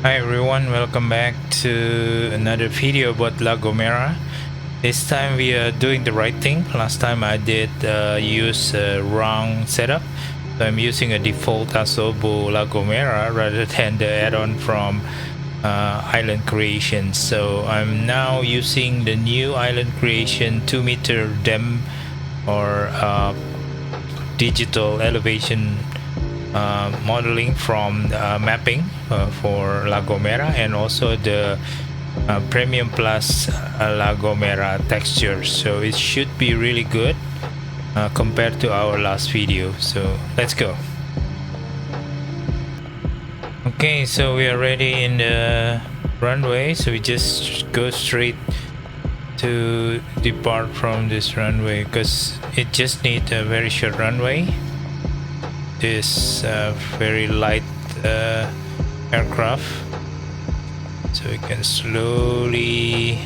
Hi everyone, welcome back to another video about La Gomera. This time we are doing the right thing. Last time I did use a wrong setup, so I'm using a default ASOBO La Gomera rather than the add-on from Island Creation. So I'm now using the new Island Creation 2-meter DEM or digital elevation modeling from mapping for La Gomera, and also the Premium Plus La Gomera texture. So it should be really good compared to our last video. So let's go. Okay, so we are ready in the runway, so we just go straight to depart from this runway because it just needs a very short runway. This very light aircraft, so we can slowly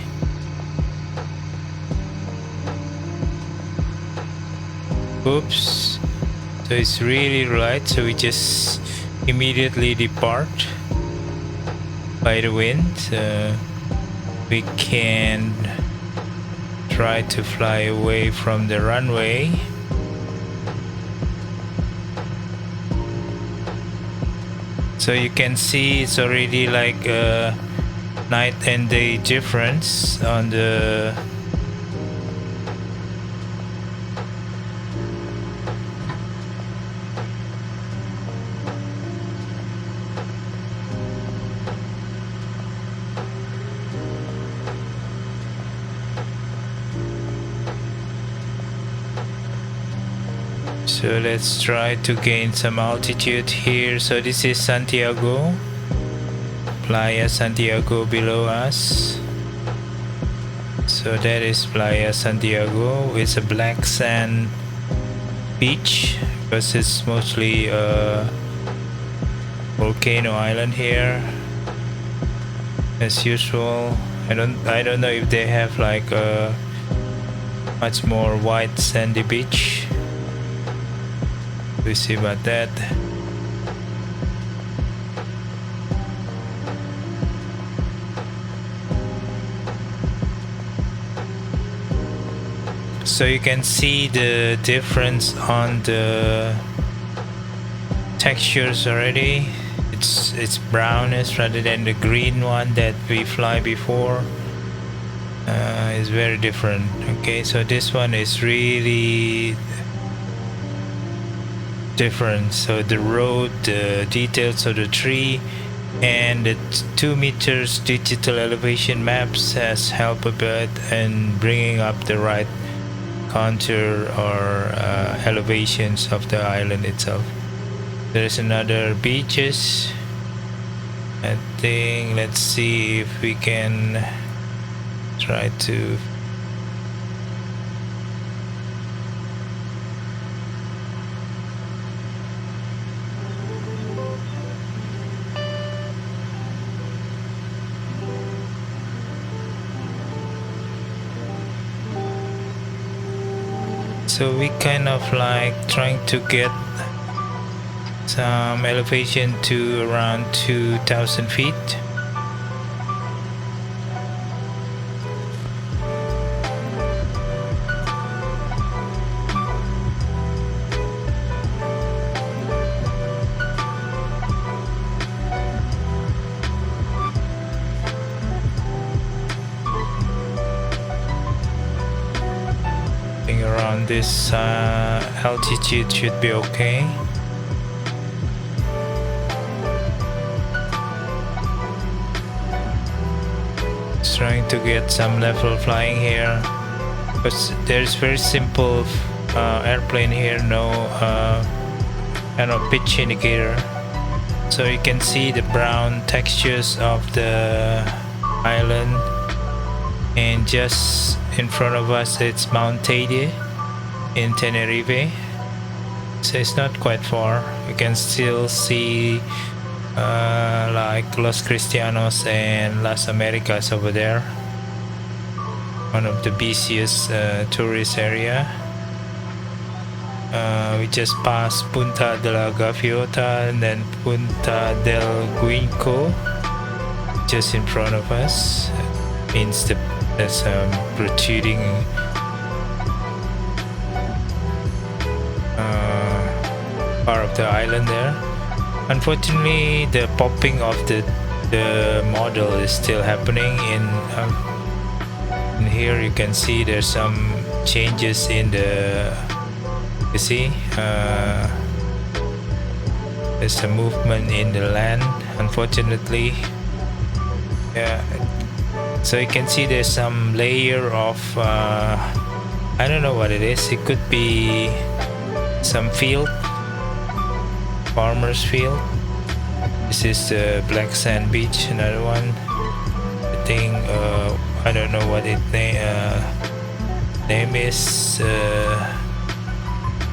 so it's really light, so we just immediately depart by the wind. We can try to fly away from the runway. So you can see it's already like a night and day difference on the So let's try to gain some altitude here. So this is Santiago, Playa Santiago below us. So that is Playa Santiago. It's a black sand beach because it's mostly a volcano island here. As usual, I don't know if they have like a much more white sandy beach. We see about that. So you can see the difference on the textures already. It's brownish rather than the green one that we fly before. It's very different. Okay, so this one is really different. So the road, the details of the tree, and the 2 meters digital elevation maps has helped a bit in bringing up the right contour or elevations of the island itself. There's another beaches. I think let's see if we can try to So we kind of like trying to get some elevation to around 2,000 feet. Around this altitude should be okay. Just trying to get some level flying here, but there's very simple airplane here, no kind of pitch indicator, so you can see the brown textures of the island. And just in front of us it's Mount Teide in Tenerife, so it's not quite far. You can still see like Los Cristianos and Las Americas over there, one of the busiest tourist area. We just passed Punta de la Gaviota and then Punta del Guinco. just in front of us. Means there's protruding part of the island there. Unfortunately, the popping of the model is still happening. In here you can see there's some changes in the, you see, there's a movement in the land, unfortunately. Yeah, so you can see there's some layer of I don't know what it is. It could be some field, farmer's field. This is the black sand beach, another one. I think I don't know what it name is.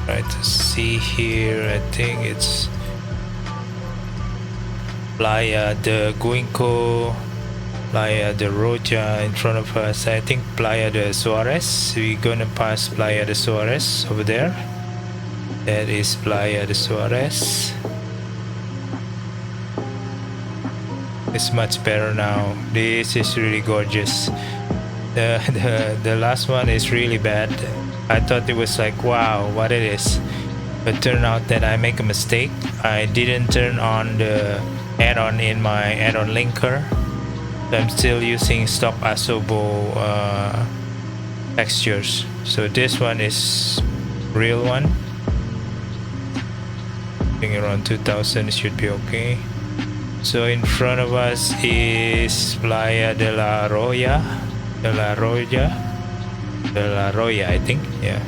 Try to see here. I think it's Playa de Guinco, Playa de Roja in front of us. I think Playa de Suarez. We're gonna pass Playa de Suarez over there. That is Playa de Suarez. It's much better now. This is really gorgeous. The last one is really bad. I thought it was like, wow, what it is, but turned out that I make a mistake. I didn't turn on the add-on in my add-on linker. So I'm still using stock ASOBO textures. So this one is real one. I think around 2000 it should be okay. So in front of us is Playa de la Roya, I think, yeah,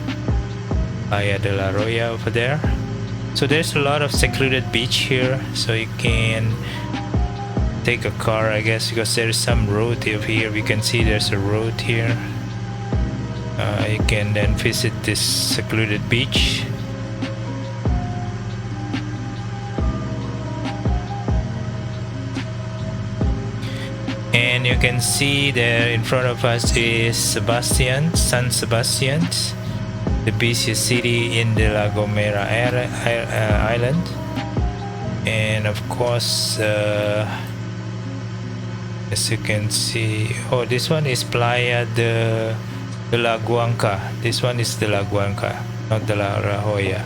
Playa de la Roya over there. So there's a lot of secluded beach here, so you can take a car, I guess, because there's some road over here. We can see there's a road here. You can then visit this secluded beach. And you can see there in front of us is San Sebastian, the busiest city in the La Gomera Island. And of course, as you can see, oh, this one is Playa de la Guanca. This one is de la Guanca, not de la Joya.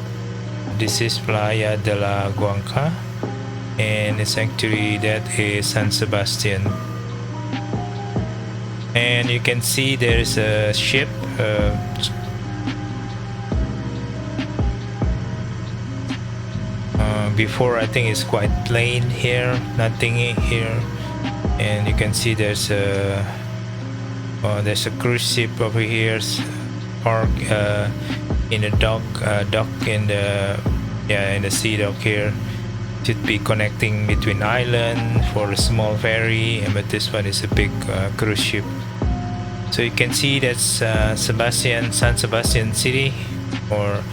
This is Playa de la Guanca, and it's actually, that is San Sebastian. And you can see there's a ship. Before, I think it's quite plain here, nothing here. And you can see there's a cruise ship over here, parked in a dock in the sea dock here. Should be connecting between island for a small ferry, but this one is a big cruise ship. So you can see that's San Sebastian city, or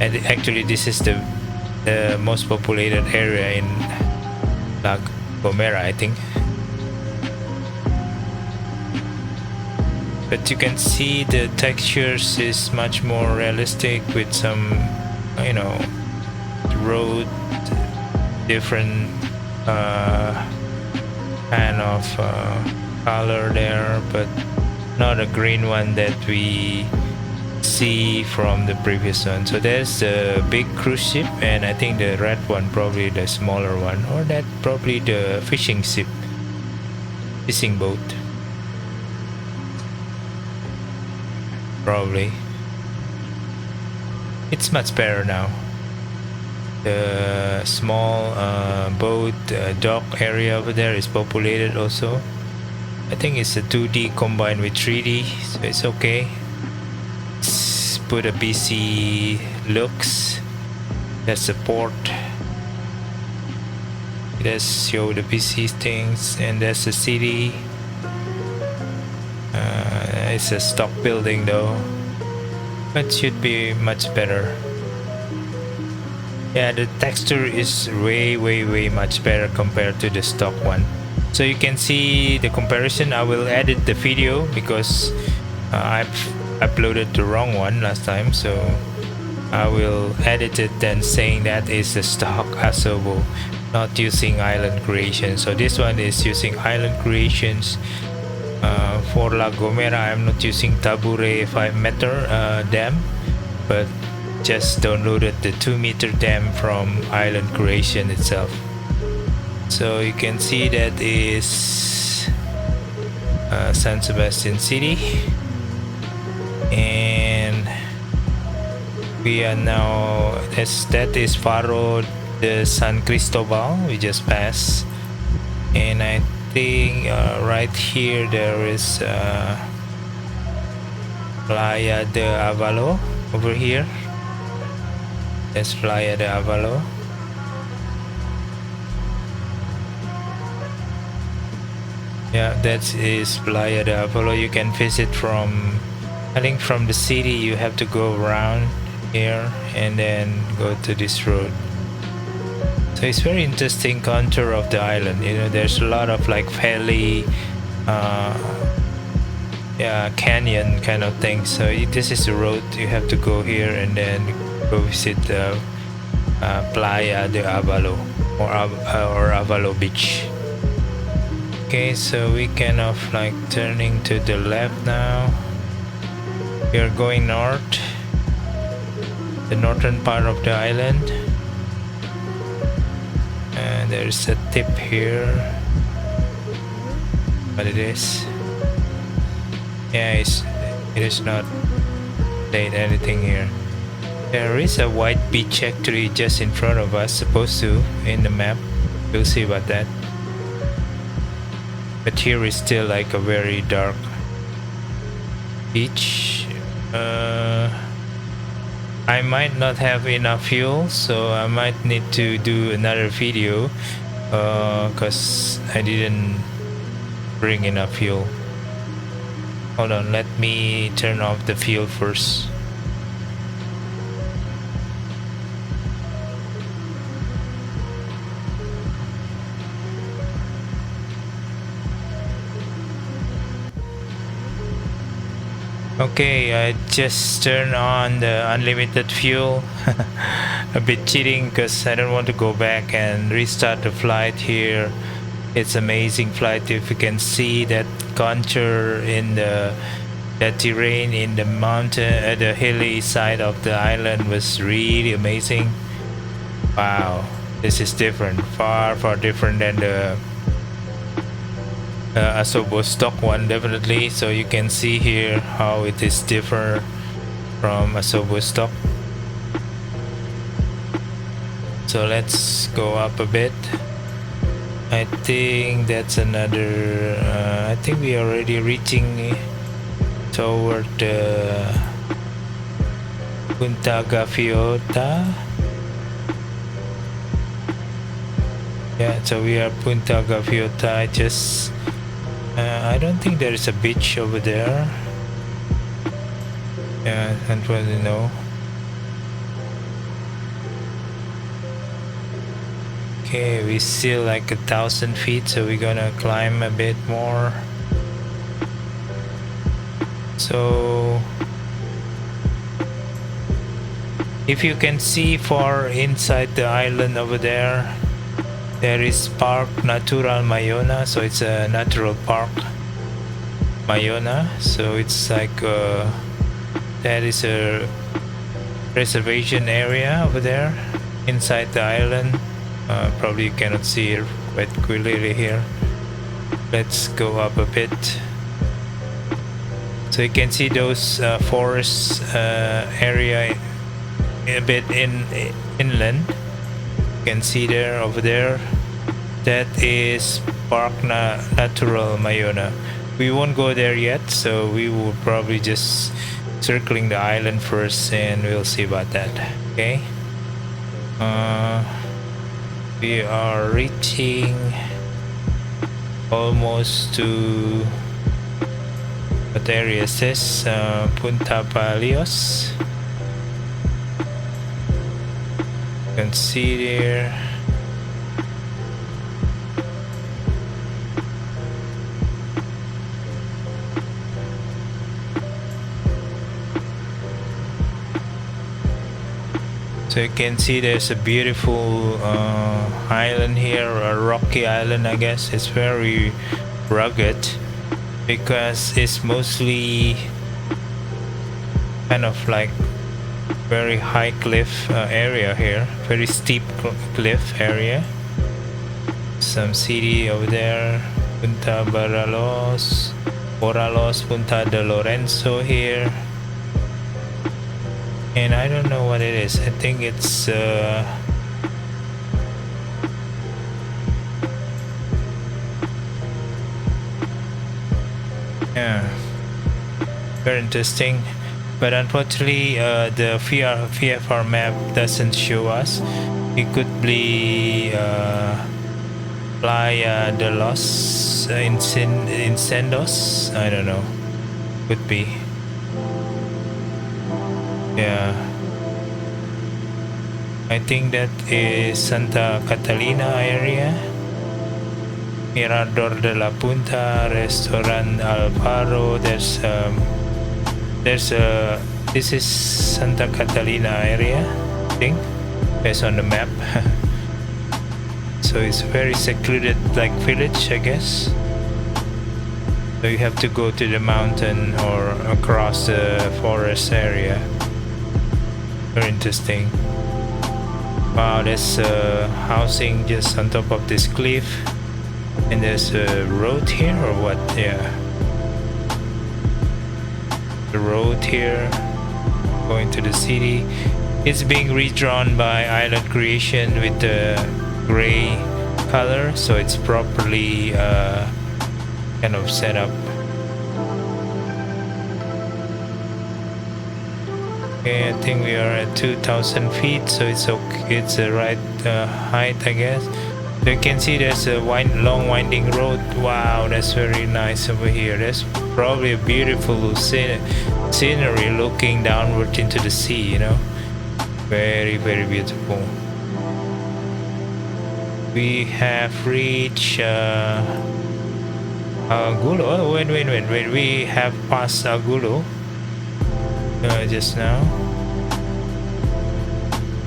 actually this is the most populated area in La Gomera, I think. But you can see the textures is much more realistic with some, you know, road, different kind of color there, but not a green one that we see from the previous one. So there's the big cruise ship, and I think the red one probably the smaller one, or that probably the fishing boat, probably. It's much better now. The small boat dock area over there is populated also. I think it's a 2D combined with 3D, so it's okay. It's put a BC looks. That's the port. It does show the BC things, and that's the city. It's a stock building though, but should be much better. Yeah, the texture is way much better compared to the stock one. So you can see the comparison. I will edit the video because I've uploaded the wrong one last time, so I will edit it then saying that is the stock ASOBO. not using island creation. So this one is using island creations. For La Gomera, I'm not using Tabure 5-meter dam, but just downloaded the 2-meter dam from island creation itself. So you can see that is San Sebastian city, and we are now, that is Faro de San Cristobal we just passed, and I think right here there is Playa De Avolo over here. That's Playa De Avolo. Yeah, that is Playa De Avolo. You can visit from, I think from the city you have to go around here and then go to this road. So it's very interesting contour of the island. You know, there's a lot of like valley, yeah, canyon kind of thing. So this is the road you have to go here and then go visit Playa De Avolo or Avalo Beach. Okay, so we kind of like turning to the left now. We are going north, the northern part of the island. And there's a tip here. What it is? Yeah, it is not saying anything here. There is a white beach actually just in front of us, supposed to, in the map. We'll see about that. But here is still like a very dark beach. I might not have enough fuel, so I might need to do another video because I didn't bring enough fuel. Hold on, let me turn off the fuel first. Okay, I just turned on the unlimited fuel. A bit cheating because I don't want to go back and restart the flight here. It's amazing flight. If you can see that contour in the terrain in the mountain, the hilly side of the island was really amazing. Wow, this is different, far different than the ASOBO stock one, definitely. So you can see here how it is different from ASOBO stock. So let's go up a bit. I think that's another I think we are already reaching toward Punta Gaviota. Yeah, so we are Punta Gaviota. I don't think there is a beach over there. Yeah, I don't really know. Okay, we still like 1,000 feet, so we're gonna climb a bit more. So if you can see far inside the island over there, there is Park Natural Mayona, so it's a natural park, Mayona. So it's like that is a reservation area over there inside the island. Probably you cannot see it quite clearly here. Let's go up a bit. So you can see those forest area a bit inland. You can see there over there. That is Park Natural Mayona. We won't go there yet, so we will probably just circling the island first, and we'll see about that. Okay. We are reaching almost to what area is this? Punta Palios. You can see there. So you can see there's a beautiful island here, a rocky island, I guess. It's very rugged because it's mostly kind of like very high cliff area here, very steep cliff area. Some city over there, Punta Baralos, Punta de Lorenzo here. And I don't know what it is. I think it's yeah, very interesting. But unfortunately, the VFR map doesn't show us. It could be Playa de los Incendios. I don't know. Could be. Yeah, I think that is Santa Catalina area. Mirador de la Punta, Restaurant Alvaro. This is Santa Catalina area, I think, based on the map. So it's very secluded, like village, I guess. So you have to go to the mountain or across the forest area. Very interesting. Wow, there's housing just on top of this cliff, and there's a road here or what? Yeah, the road here going to the city. It's being redrawn by Island Creation with the gray color, so it's properly kind of set up. Okay, I think we are at 2,000 feet, so it's okay. It's the right height, I guess. So you can see there's a long winding road. Wow, that's very nice over here. That's probably a beautiful scenery looking downward into the sea, you know. Very, very beautiful. We have reached Agulo. Oh, wait. We have passed Agulo just now.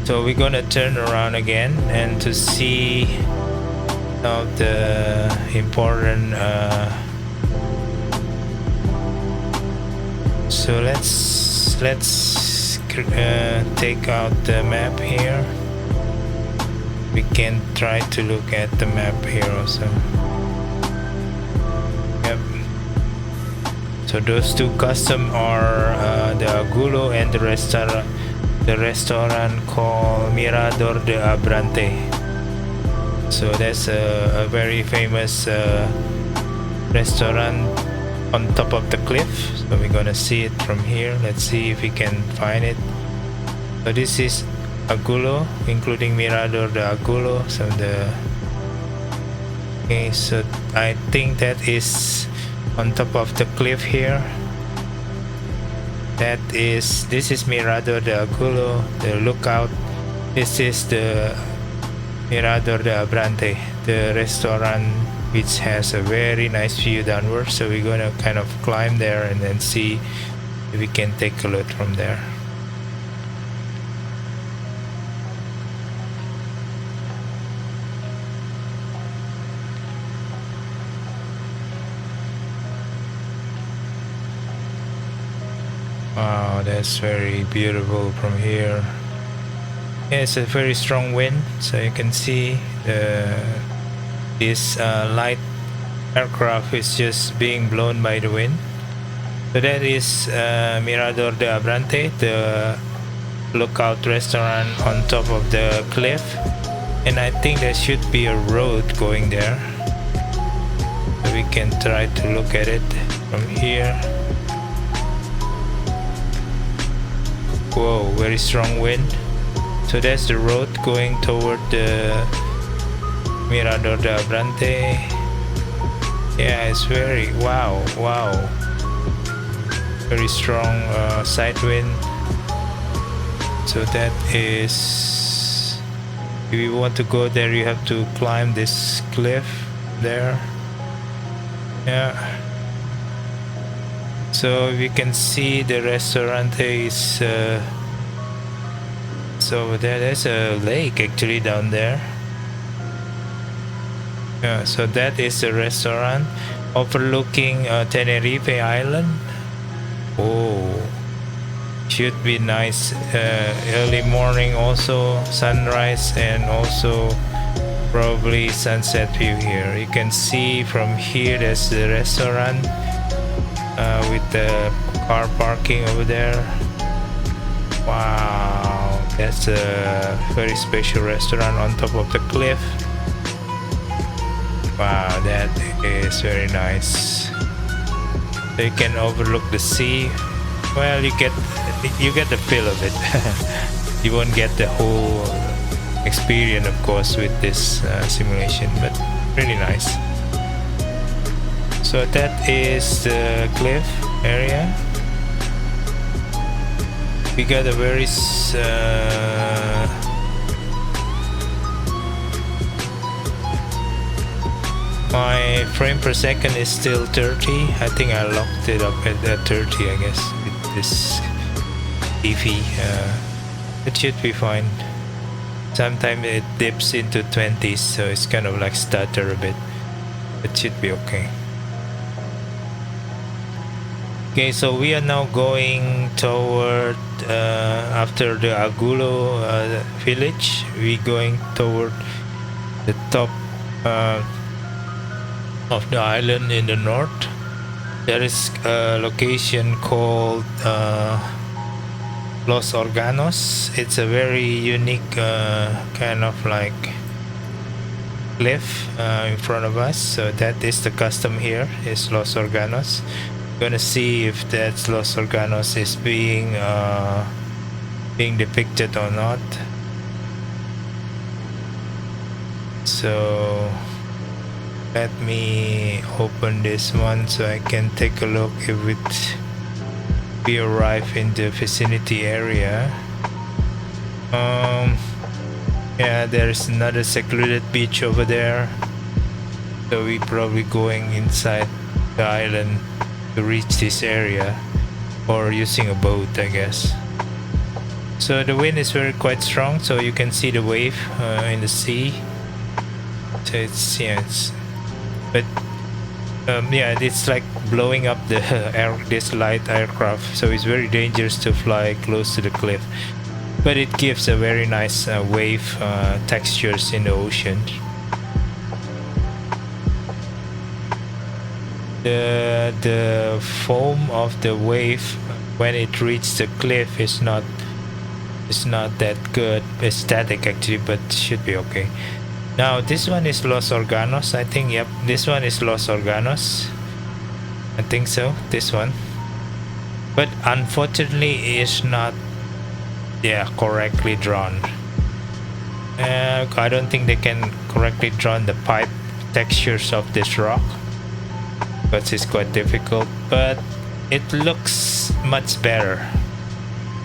So we're gonna turn around again and to see some of the important so let's take out the map here. We can try to look at the map here also. Yep. So those two custom are the Agulo and the restaurant called Mirador de Abrante. So that's a very famous restaurant on top of the cliff. So we're gonna see it from here. Let's see if we can find it. So this is Agulo, including Mirador de Agulo. So okay, so I think that is on top of the cliff here. This is Mirador de Agulo, the lookout. This is the Mirador de Abrante, the restaurant, which has a very nice view downward. So we're gonna kind of climb there and then see if we can take a look from there. Wow, that's very beautiful from here. Yeah, it's a very strong wind, so you can see this light aircraft is just being blown by the wind. So that is Mirador de Abrante, the lookout restaurant on top of the cliff, and I think there should be a road going there. So we can try to look at it from here. Whoa, very strong wind. So that's the road going toward the Mirador de Abrante. Yeah, it's very wow. Very strong side wind. So that is, if you want to go there, you have to climb this cliff there. Yeah. So we can see the restaurant is what's over there? There's a lake actually down there. Yeah, so that is a restaurant overlooking Tenerife Island. Oh, should be nice. Early morning also, sunrise, and also probably sunset view here. You can see from here there's the restaurant with the car parking over there. Wow, that's a very special restaurant on top of the cliff. Wow, that is very nice. So you can overlook the sea. Well, you get the feel of it. You won't get the whole experience, of course, with this simulation, but really nice. So that is the cliff area. We got a very my frame per second is still 30. I think I locked it up at 30, I guess, with this TV. It should be fine. Sometimes it dips into 20s, so it's kind of like stutter a bit. It should be okay. Okay, so we are now going toward after the Agulo village. We're going toward the top of the island in the north. There is a location called Los Organos. It's a very unique kind of like cliff in front of us. So that is the custom here, is Los Organos. Gonna see if that Los Organos is being depicted or not. So let me open this one so I can take a look if we arrive in the vicinity area. Yeah, there's another secluded beach over there, so we probably going inside the island to reach this area, or using a boat, I guess. So the wind is quite strong, so you can see the wave in the sea. So it's it's like blowing up the this light aircraft, so it's very dangerous to fly close to the cliff, but it gives a very nice wave textures in the ocean. The foam of the wave when it reaches the cliff is not that good. It's static actually, but should be okay. Now this one is Los Organos, I think. Yep, this one is Los Organos, I think so, this one, but unfortunately it's not correctly drawn. I don't think they can correctly draw the pipe textures of this rock, but it's quite difficult, but it looks much better,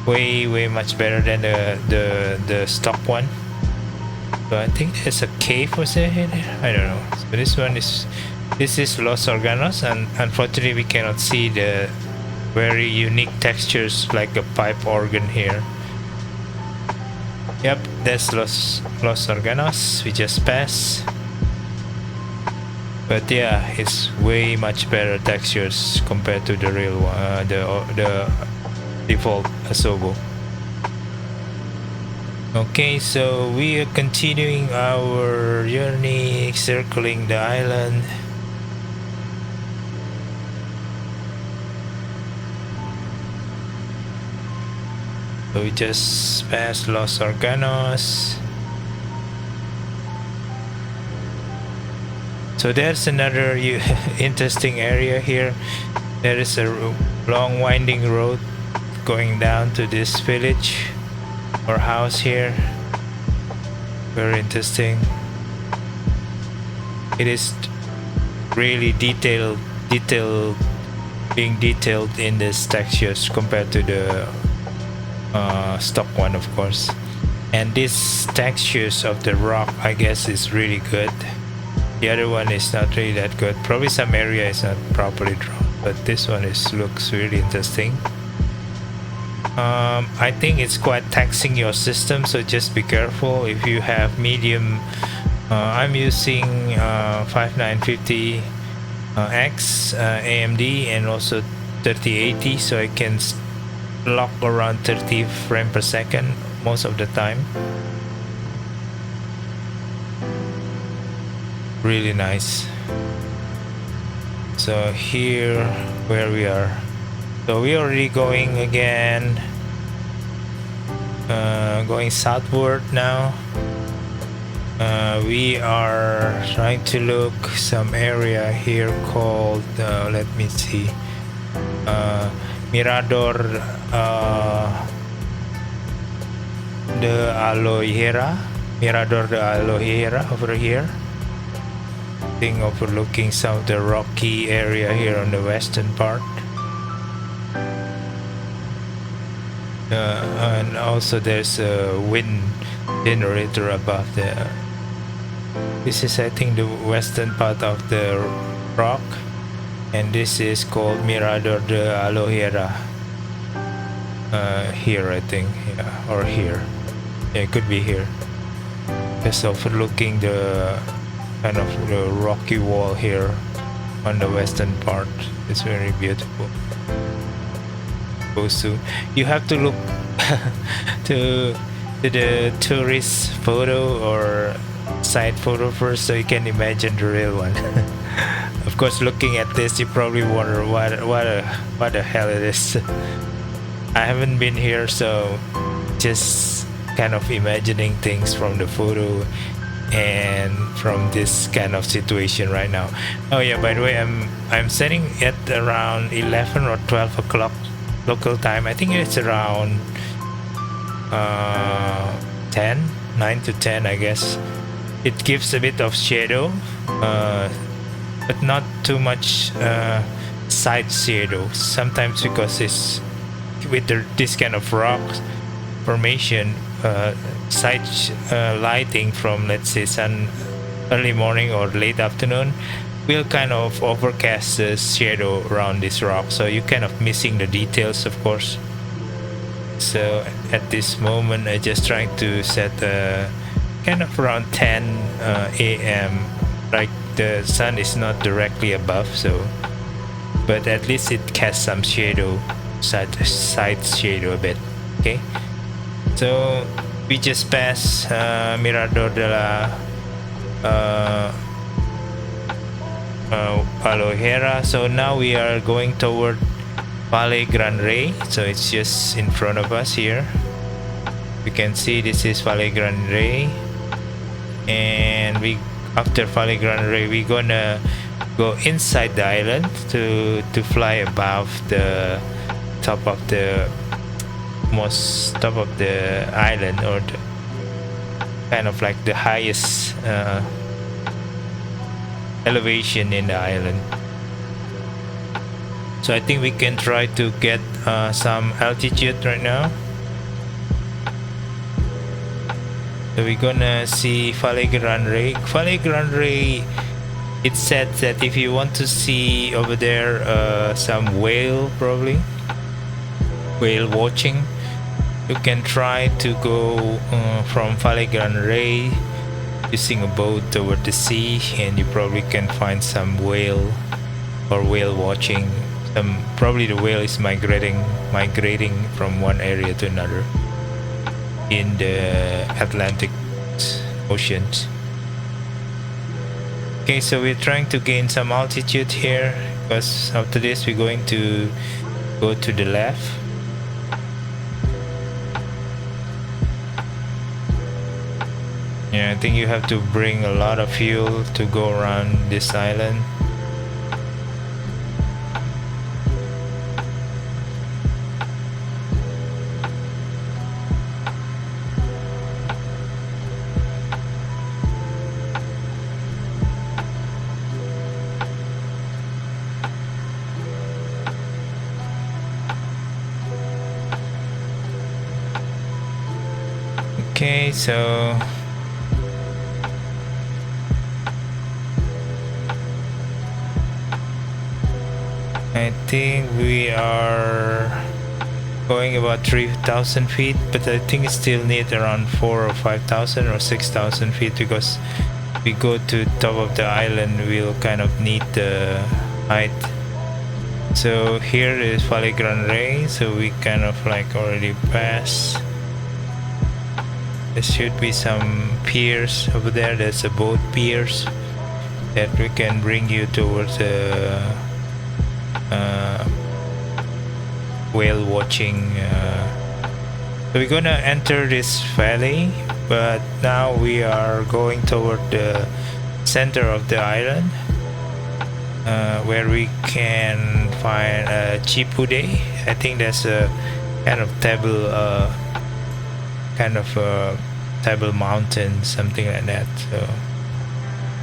way much better than the stock one. So I think there's a cave was there. I don't know. So this is Los Organos, and unfortunately we cannot see the very unique textures like a pipe organ here. Yep, that's Los Organos. We just passed. But yeah, it's way much better textures compared to the real one, the default ASOBO. Okay, so we are continuing our journey, circling the island. So we just passed Los Organos. So there's another interesting area here. There is a long winding road going down to this village or house here. Very interesting. It is really being detailed in this textures compared to the stock one, of course. And this textures of the rock, I guess, is really good. The other one is not really that good. Probably some area is not properly drawn, but this one looks really interesting. I think it's quite taxing your system, so just be careful. If you have medium, I'm using 5950 X AMD and also 3080, so I can lock around 30 frames per second most of the time. Really nice. So here where we are, so we're already going again, going southward now. We are trying to look some area here called let me see, Mirador de Aloyera, Mirador de Aloyera over here. Thing overlooking some of the rocky area here on the western part. And also there's a wind generator above there. This is, I think, the western part of the rock, and this is called Mirador de Aloyera. Here, I think, yeah, or here. Yeah, it could be here. Just overlooking the kind of the rocky wall here on the western part. It's very beautiful. Go soon. You have to look to the tourist photo or side photo first, so you can imagine the real one. Of course, looking at this, you probably wonder what the hell it is. I haven't been here, so just kind of imagining things from the photo and from this kind of situation right now. Oh yeah, by the way, I'm setting at around 11 or 12 o'clock local time. I think it's around 9 to 10, I guess. It gives a bit of shadow, but not too much side shadow. Sometimes because it's with this kind of rock formation, side lighting from, let's say, sun early morning or late afternoon will kind of overcast the shadow around this rock, so you're kind of missing the details, of course. So at this moment I just trying to set kind of around 10 a.m. like the sun is not directly above, so but at least it casts some shadow, side shadow a bit. Okay, so we just passed Mirador de la Aloyera, so now we are going toward Valle Gran Rey. So it's just in front of us here. You can see this is Valle Gran Rey, and we after Valle Gran Rey we're gonna go inside the island to fly above the top of the top of the island, or the, kind of like the highest elevation in the island. So I think we can try to get some altitude right now. So we're gonna see Valle Gran Rey. Valle Gran Rey, it said that if you want to see over there some whale, probably whale watching, you can try to go from Valle Gran Rey using a boat toward the sea, and you probably can find some whale or whale watching. Probably the whale is migrating from one area to another in the Atlantic Oceans. Okay, so we're trying to gain some altitude here, because after this we're going to go to the left. Yeah, I think you have to bring a lot of fuel to go around this island. Okay, so I think we are going about 3,000 feet, but I think it still need around 4 or 5,000 or 6,000 feet, because we go to top of the island, we'll kind of need the height. So here is Valle Grande, so we kind of like already passed. There should be some piers over there. There's a boat piers that we can bring you towards the whale watching. So we're gonna enter this valley, but now we are going toward the center of the island, where we can find a Chipude. I think that's a kind of table mountain, something like that. So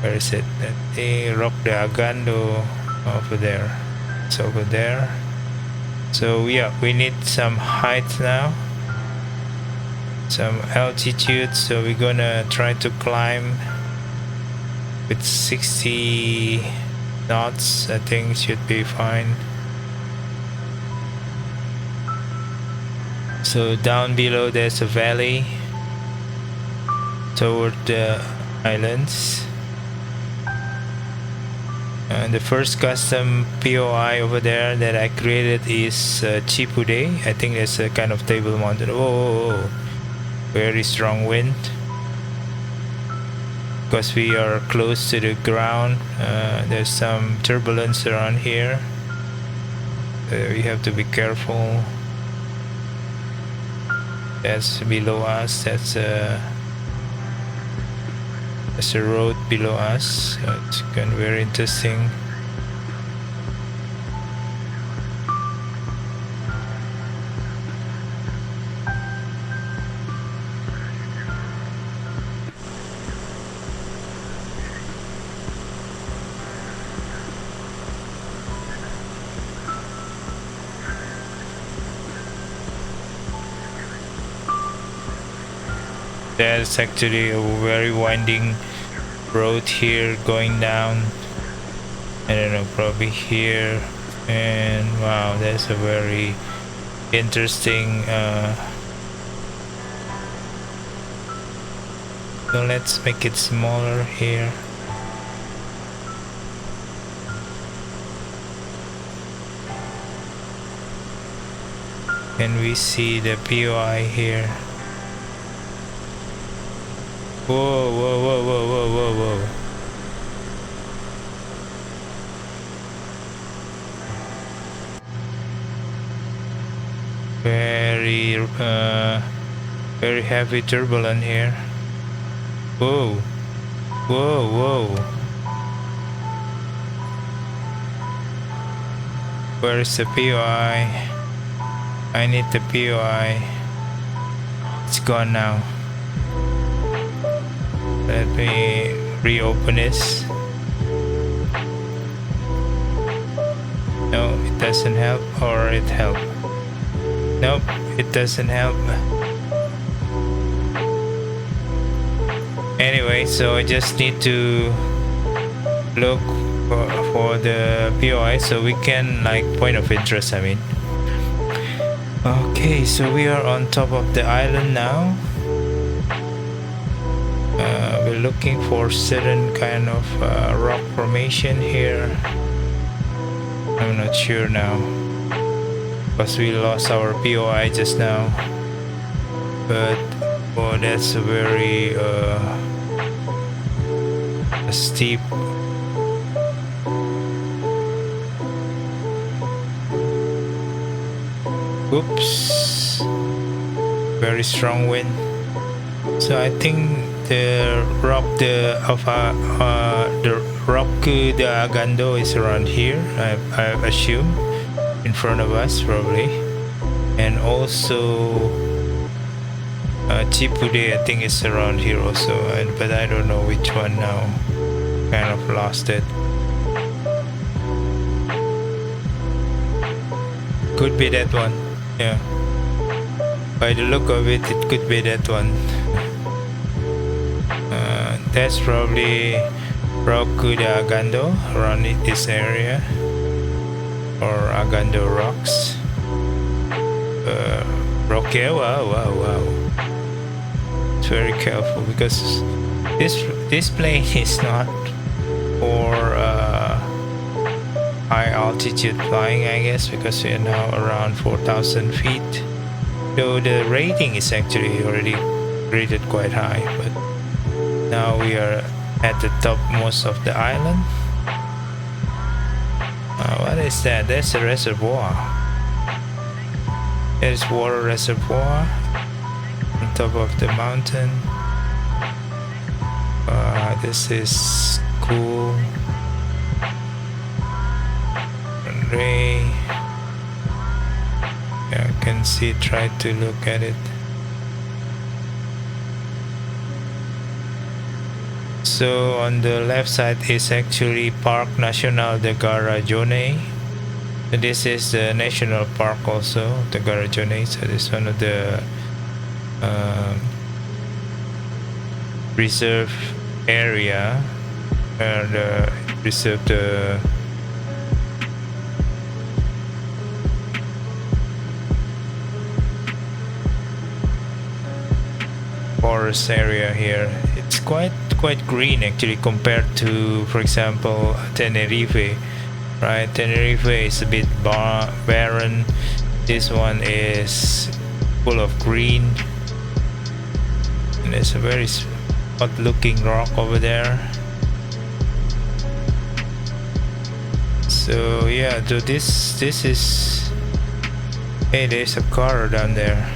where is it? The Rock de Agando over there. It's over there. So yeah, we need some height now, some altitude. So we're gonna try to climb with 60 knots. I think should be fine. So down below there's a valley toward the islands. And the first custom POI over there that I created is Chipude. I think that's a kind of table mountain. Oh, very strong wind. Because we are close to the ground, there's some turbulence around here. We have to be careful. That's below us. That's a road below us. It's kind of very interesting. There's actually a very winding road here going down. I don't know, probably here. And wow, that's a very interesting so let's make it smaller here. Can we see the POI here? Whoa, whoa, whoa, whoa, whoa, whoa, whoa. Very heavy turbulence here. Whoa, whoa, whoa. Where is the POI? I need the POI. It's gone now. Let me reopen this. No, it doesn't help, or it helped. Nope, it doesn't help. Anyway, so I just need to look for the POI so we can, like, point of interest, I mean. Okay, so we are on top of the island now. We're looking for certain kind of rock formation here. I'm not sure now, because we lost our POI just now. But oh, that's a very steep. Oops, very strong wind. So I think the rock de Agando is around here. I assume in front of us probably, and also Chipude I think is around here also, but I don't know which one now. Kind of lost it. Could be that one. Yeah. By the look of it, it could be that one. That's probably Rocco de Agando around this area, or Agando rocks. rocky. Wow. It's very careful because this plane is not for high altitude flying, I guess, because we are now around 4,000 feet. So the rating is actually already rated quite high, but now we are at the topmost of the island. What is that? There's a reservoir. There's water reservoir on top of the mountain. This is cool. Ray. Yeah, I can see. Try to look at it. So on the left side is actually Park National de Garajone. So this is the national park also, the Garajone. So this is one of the reserve area where the reserve the forest area here. It's quite green actually compared to, for example, Tenerife, right? Tenerife is a bit barren. This one is full of green, and there's a very odd looking rock over there. So yeah, so this is, hey, there's a car down there.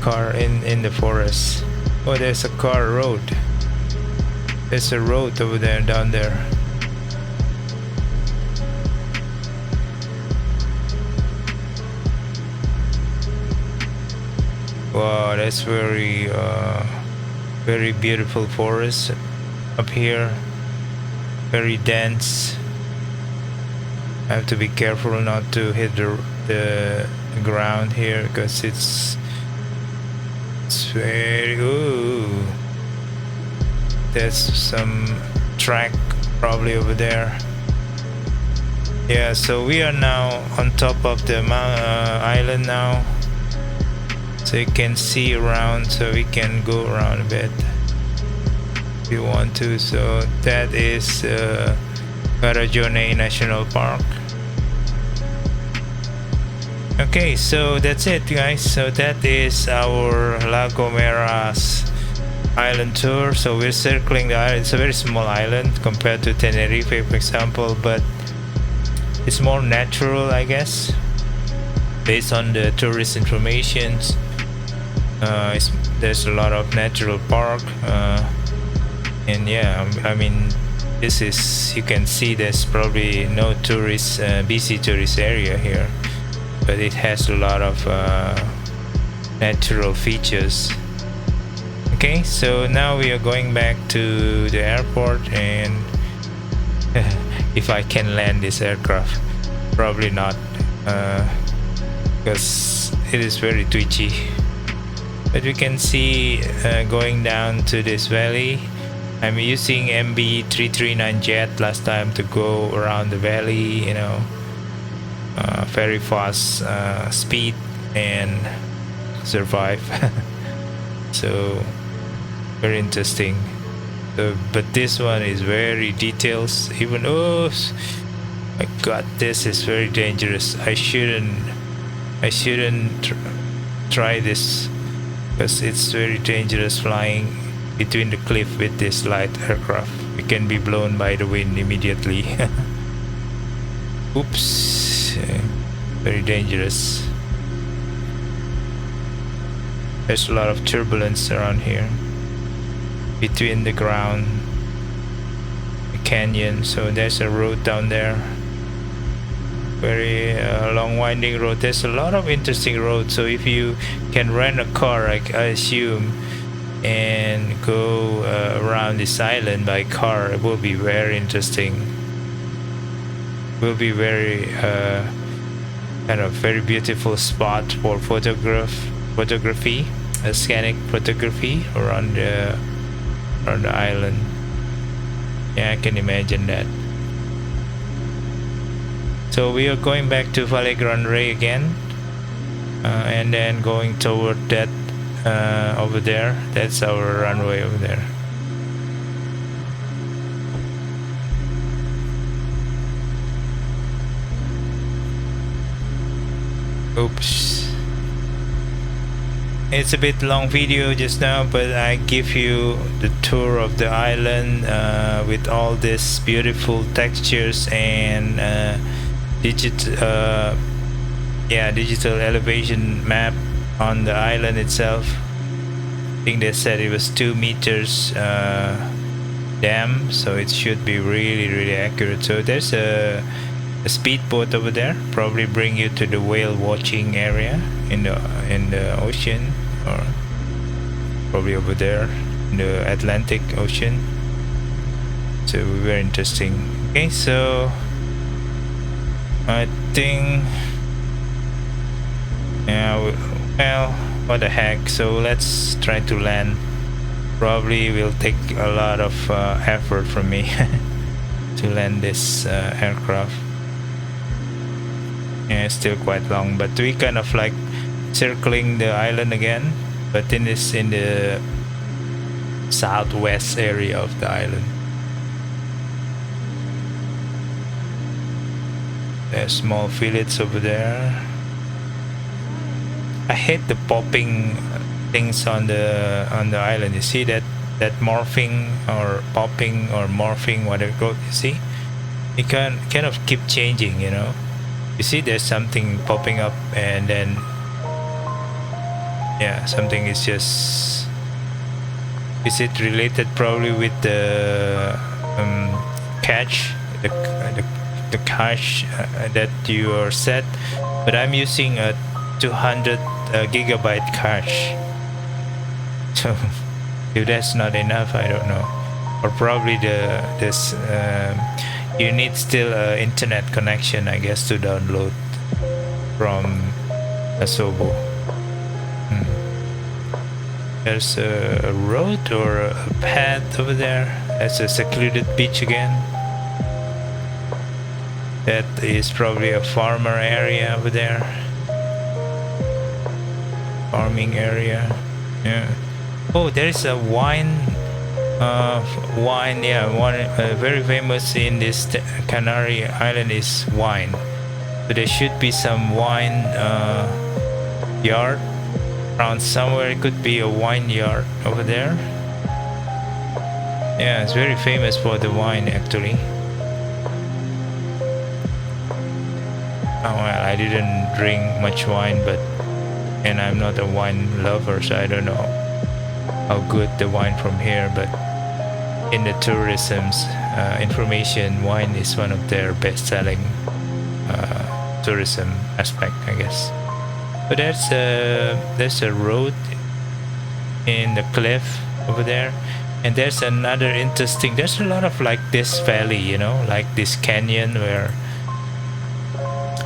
Car in the forest. Oh, there's a car road. There's a road over there, down there. Wow, that's very beautiful forest up here. Very dense. I have to be careful not to hit the ground here because it's very, ooh, there's some track probably over there. Yeah, so we are now on top of the island now, so you can see around, so we can go around a bit if you want to. So that is Garajone National Park. Okay, so that's it, guys. So that is our La Gomera's island tour. So we're circling the island. It's a very small island compared to Tenerife, for example, but it's more natural, I guess, based on the tourist information. There's a lot of natural park, and yeah, I mean, this is, you can see there's probably no tourist, busy tourist area here, but it has a lot of natural features. Okay, so now we are going back to the airport, and if I can land this aircraft, probably not, because it is very twitchy. But we can see going down to this valley. I'm using MB339 jet last time to go around the valley, you know, very fast speed and survive. So very interesting. So, but this one is very details. Even, oh my god, this is very dangerous. I shouldn't try this, because it's very dangerous flying between the cliff with this light aircraft. It can be blown by the wind immediately. Oops, very dangerous. There's a lot of turbulence around here between the ground, the canyon. So there's a road down there, very long winding road. There's a lot of interesting roads, so if you can rent a car, I assume, and go around this island by car, it will be very interesting. Will be very kind of very beautiful spot for photography, scenic photography around the island. Yeah, I can imagine that. So we are going back to Valle Grande again, and then going toward that over there. That's our runway over there. Oops. It's a bit long video just now, but I give you the tour of the island with all these beautiful textures and digital elevation map on the island itself. I think they said it was 2 meters DEM, so it should be really accurate. So there's a speedboat over there, probably bring you to the whale watching area in the ocean, or probably over there in the Atlantic Ocean. So very interesting. Okay, so I think, yeah, well, what the heck. So let's try to land. Probably will take a lot of effort from me to land this aircraft. Yeah, it's still quite long, but we kind of like circling the island again, but in the southwest area of the island. There's small fillets over there. I hate the popping things on the island. You see that morphing or popping or morphing, whatever it goes, you see? It can kind of keep changing, you know. You see there's something popping up, and then yeah, something is just, is it related probably with the cache, the cache that you are set, but I'm using a 200 gigabyte cache, so if that's not enough, I don't know. Or probably this you need still internet connection, I guess, to download from ASOBO. There's a road or a path over there. That's a secluded beach again. That is probably a farmer area over there. Farming area. Yeah. Oh, there is a wine. Very famous in this Canary Island is wine. So there should be some wine yard around somewhere. It could be a wine yard over there. Yeah, it's very famous for the wine actually. Oh well, I didn't drink much wine, and I'm not a wine lover, so I don't know how good the wine from here, but in the tourism's information, wine is one of their best-selling tourism aspect, I guess. So there's a road in the cliff over there, and there's another interesting. There's a lot of like this valley, you know, like this canyon where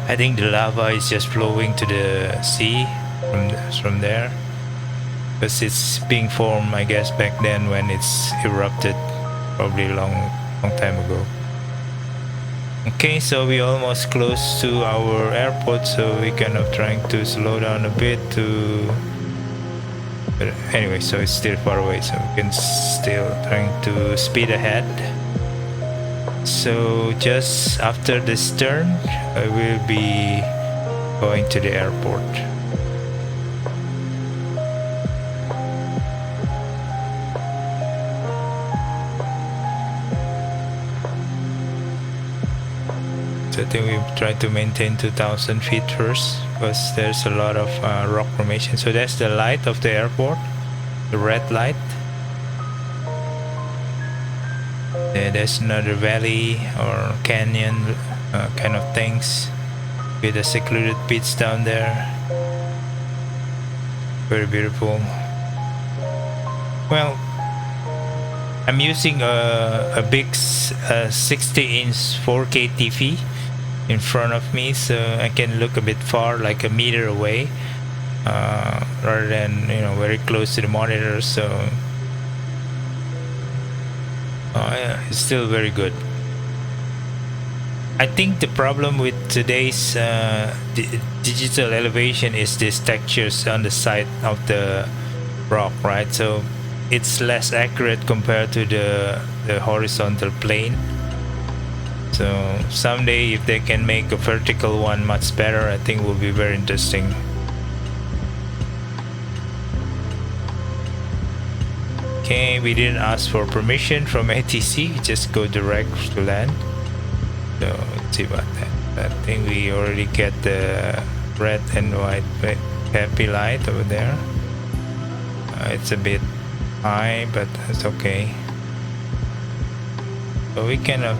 I think the lava is just flowing to the sea from there, because it's being formed, I guess, back then when it's erupted, probably a long time ago. Okay, so we almost close to our airport, so we kind of trying to slow down a bit but anyway, so it's still far away, so we can still trying to speed ahead. So just after this turn, I will be going to the airport. So I think we try to maintain 2,000 feet first, because there's a lot of rock formation. So that's the light of the airport, the red light. There's another valley or canyon kind of things with the secluded beach down there. Very beautiful. Well, I'm using a big 60-inch 4K TV in front of me, so I can look a bit far, like a meter away, rather than, you know, very close to the monitor. So yeah, it's still very good. I think the problem with today's digital elevation is these textures on the side of the rock, right? So it's less accurate compared to the horizontal plane. So someday if they can make a vertical one much better, I think will be very interesting. Okay, we didn't ask for permission from ATC, just go direct to land. So let's see about that. I think we already get the red and white happy light over there. It's a bit high, but it's okay. So we cannot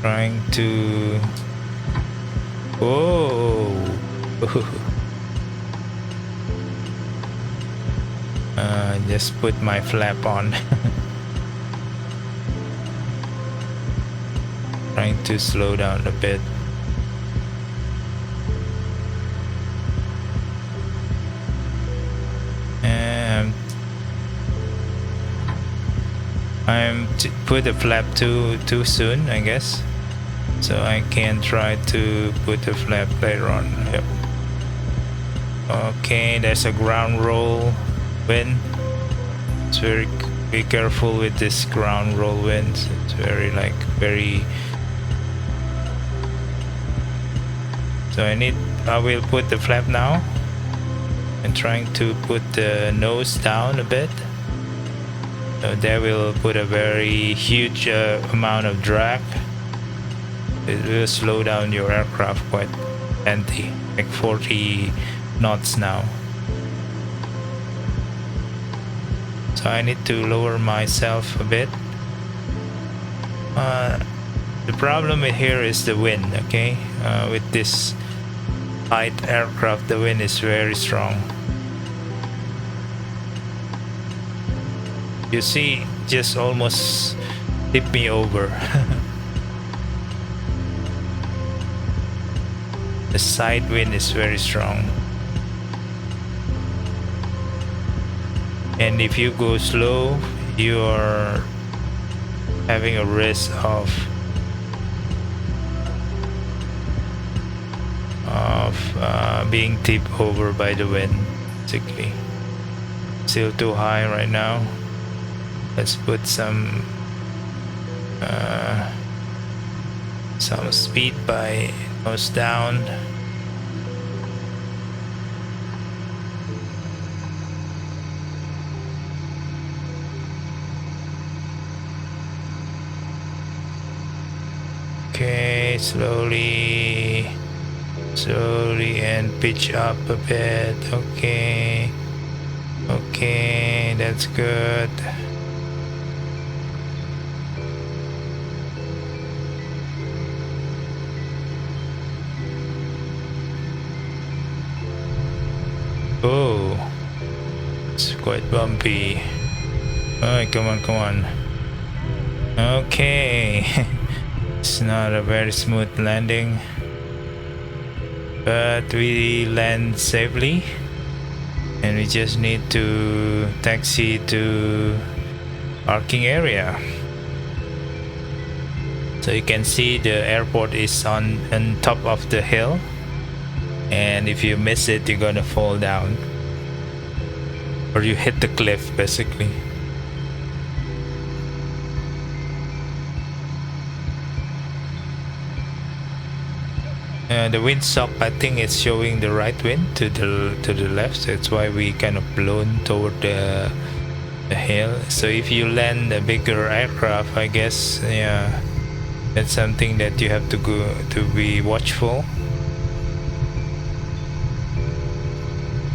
trying to. Whoa! Just put my flap on. Trying to slow down a bit. I'm put the flap too soon, I guess. So I can try to put the flap later on. Yep. Okay, there's a ground roll wind. It's be careful with this ground roll wind. It's very. So I will put the flap now. I'm trying to put the nose down a bit. So that will put a very huge amount of drag. It will slow down your aircraft quite plenty, like 40 knots now. So I need to lower myself a bit. The problem here is the wind, okay? With this light aircraft, the wind is very strong. You see, just almost tip me over. The side wind is very strong. And if you go slow, you are having a risk of being tipped over by the wind, basically. Still too high right now. Let's put some speed by nose down. Okay, slowly and pitch up a bit. Okay, that's good. Oh, it's quite bumpy. Alright, come on. Okay. It's not a very smooth landing, but we land safely, and we just need to taxi to parking area. So you can see the airport is on top of the hill, and if you miss it, you're gonna fall down, or you hit the cliff basically. The windsock, I think it's showing the right wind to the left, so that's why we kind of blown toward the hill. So if you land a bigger aircraft, I guess, yeah, that's something that you have to be watchful.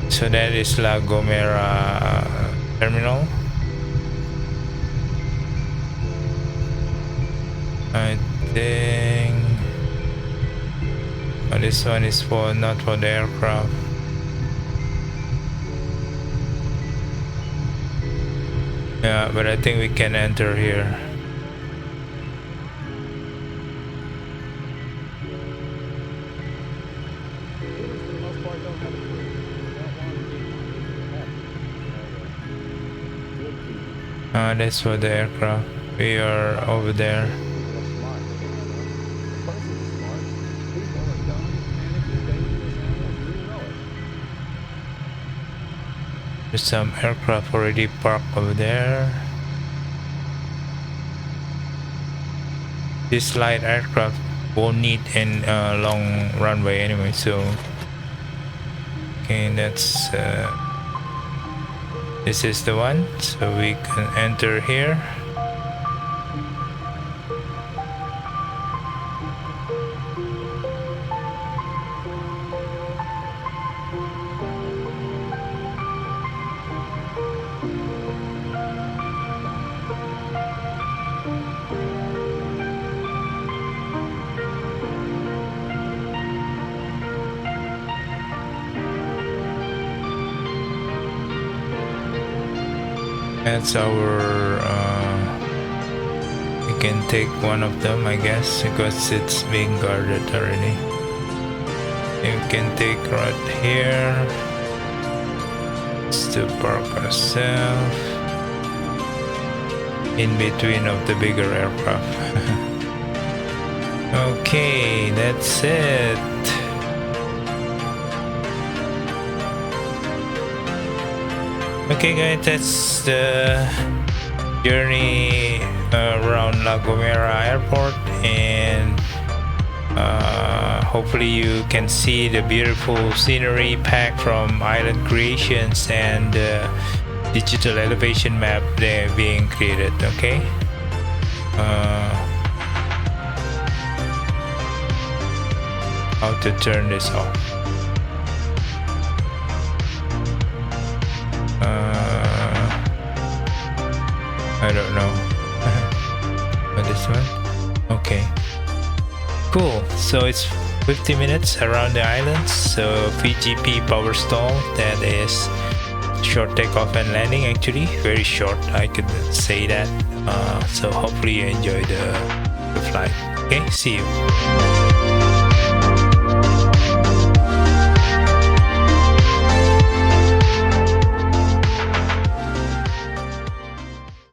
So that is La Gomera terminal. I think this one is not for the aircraft. Yeah, but I think we can enter here. That's for the aircraft. We are over there. There's some aircraft already parked over there. This light aircraft won't need a long runway anyway, so okay, that's this is the one, so we can enter here. That's our we can take one of them, I guess, because it's being guarded already. You can take right here just to park ourselves in between of the bigger aircraft. Okay, that's it. Okay guys, that's the journey around La Gomera airport, and hopefully you can see the beautiful scenery pack from Island Creations and the digital elevation map they're being created. Okay, how to turn this off? I don't know. But this one? Okay. Cool. So it's 50 minutes around the islands. So VGP POWERSTOL, that is short takeoff and landing, actually. Very short, I could say that. So hopefully you enjoy the flight. Okay, see you.